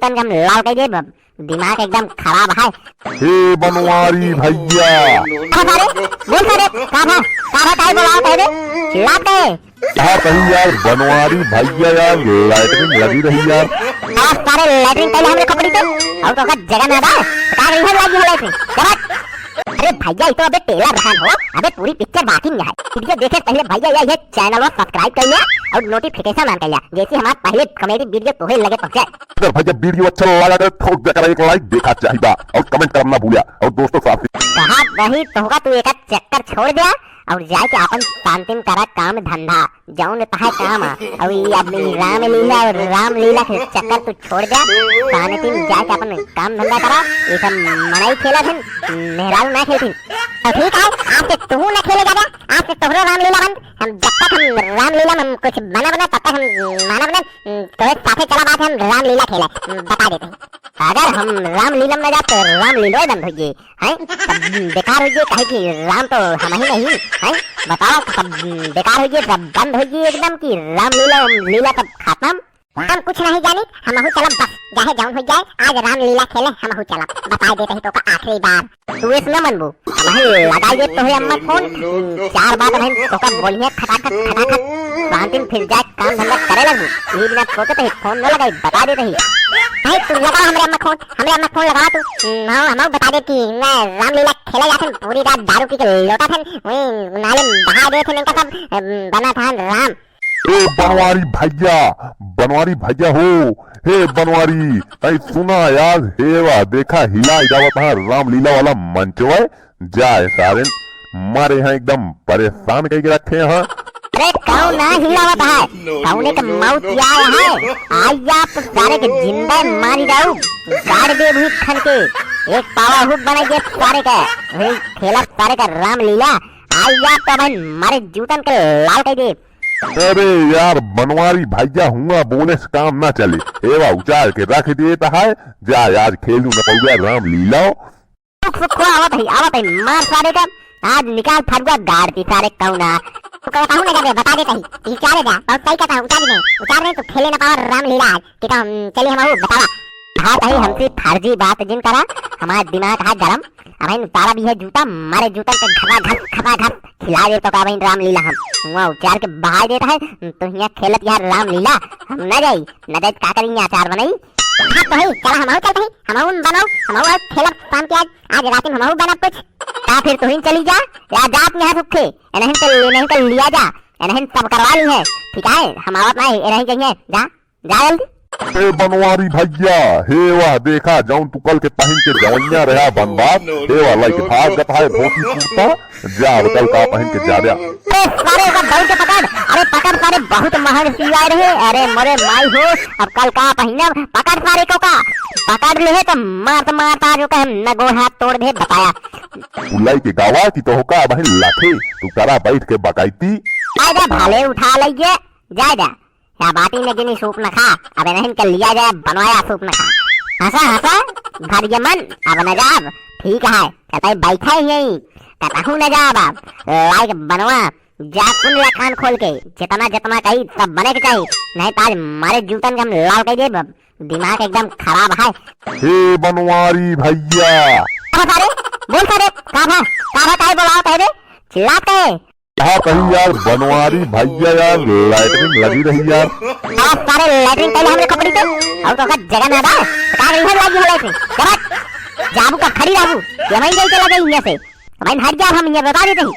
हम लाल के जे दिमाग एकदम खराब है। हे बनवारी भैया बोल सारे का काय बोलाओ कह दे चिल्लाते क्या कही यार बनवारी भैया यार लाइटिंग लगी रही यार। सारे लैट्रिन पहले हमरे कपड़ी पे और तो का जगह ना था का रही है लगी लैट्रिन। अरे भैया इतो अबे टेलर रहन हो अबे पूरी पिक्चर बाकी नहीं है। वीडियो देखे पहले भैया ये चैनल को सब्सक्राइब कर लिया और नोटिफिकेशन ऑन कर लिया जैसे हमारा पहले कॉमेडी वीडियो तोहे लगे पहुंचे। अगर भैया वीडियो अच्छा लगा तो ठोक देकर एक लाइक देखा चाहिए और कमेंट करना भूलिया और दोस्तों साथ कहा वही तो होगा तू एक चक्कर छोड़ दिया और जाके अपन शांतिम करा काम धंधा जौन तहा काम और ये अपनी रामलीला और रामलीला के चक्कर तू छोड़ दे शांतिम जाके अपन काम धंधा करा। ये सब मनाई खेला थे मेहरारू ना खेलती तो ठीक है आज से तू ना खेलेगा क्या आज से तोहरो रामलीला बंद। हम जब तक हम रामलीला में कुछ बना तब तक हम माना बना तो साथे चला बात हम रामलीला खेले बता देते हैं। अगर हम रामलीला में जा तो रामलीला बंद हो गई है तब बेकार हो गई कहे कि राम तो हम ही नहीं है बताओ सब बेकार हो गई सब बंद हो गई एकदम की रामलीला लीला सब खत्म। हम कुछ नहीं जानी हम चलब बस चाहे जाऊन हो जाए आज रामलीला खेले हम चलब बता देते ही तो का आखिरी बार तू इसमें मनबू हम लगाइए तो है अम्मा फोन 4 बार बहन तो का बोलिए खटाखट शांति फिर जाए काम धंधा करे लगू ये बिना सोचे तो फोन न लगाई बता देते ही नहीं तू लगा हमरे अम्मा फोन लगा तू हम बता दे कि मैं रामलीला खेले जाते पूरी रात दारू पी के लौटा थे वही नाले बहा दे थे इनका सब बना था राम। ए बनवारी भैया हो हे बनवारी कहीं सुना यार हे वाह देखा हिला जावत है रामलीला वाला मंच है जाए सारे मारे यहाँ एकदम परेशान करके रखे हैं। अरे कौन ना हिलावत है कौन एक मौत आया है आज आप सारे के जिंदा मारी जाऊ गाड़ दे भी खन के एक पावा हुक बनाइए सारे का वही खेला सारे का रामलीला आज आप तो भाई मारे जूतन के लाल कर दे। अरे यार बनवारी भैया हुआ बोले से काम ना चले एवा उचार के रख देता है जा आज खेलू न पौगा रामलीला आवत है मार सारे का आज निकाल फटुआ गाड़ती सारे कौना तो कहता हूं ना बता देता ही चारे जा और सही कहता उतार नहीं तो खेले ना पावर रामलीला आज कि हम चलिए हम बतावा हाथ है हमसे फर्जी बात जिन करा हमारा दिमाग है गरम अब तारा भी है जूता मारे जूता के खपा घस खिला दे तो का रामलीला हम हुआ उचार के बहा देता है तो यहाँ खेलत यार रामलीला हम न जाई का करेंगे अचार बनाई हाँ तो है चला हम चलते हैं हम बनाओ हम खेलत शाम के आज रात में हम बना कुछ का फिर तुम चली जा या जात में सुखे नहीं तो लिया जा नहीं सब करवा ली है ठीक है हम आवत नहीं नहीं चाहिए जा जल्दी। ए बनवारी भैया हे वाह देखा जाऊं तू कल के पहन के जवनिया रहा बनबाद हे वाह लाइक भाग गता है धोती कुर्ता जा कल का पहन के जा रहा सारे का दौड़ के पकड़ सारे बहुत महंग सिवाए रहे अरे मरे माई हो अब कल का पहना पकड़ सारे को का पकड़ ले तो मारता जो का न गो हाथ तोड़ दे बताया उलाई के गावा की तो का बहन लाखे तू करा बैठ के बकाईती आजा भाले उठा लइए जा या बाटी में गिनी सूप न खा अब नहीं कर लिया जाए बनवाया सूप न खा हंसा भरिए मन अब न जाब ठीक है कहता बैठा ही यही कहता हूँ न जाब अब लाइक बनवा जा सुन ले कान खोल के जितना कही सब बने के चाहिए नहीं तो आज मारे जूतन हम लाल कर दे दिमाग एकदम खराब है। हे बनवारी भैया बोल सारे का बोलाओ कह दे चिल्लाते हाँ कहीं यार बनवारी भैया यार लाइटिंग लगी रही यार। सारे लैट्रिन पहले हमरे कपड़ी पे और तो का जगह ना था का रही है लगी लैट्रिन जरा जाबू का खड़ी रहू ये वहीं जाई चला गई यहाँ से हट जा हम ये बता देते हैं।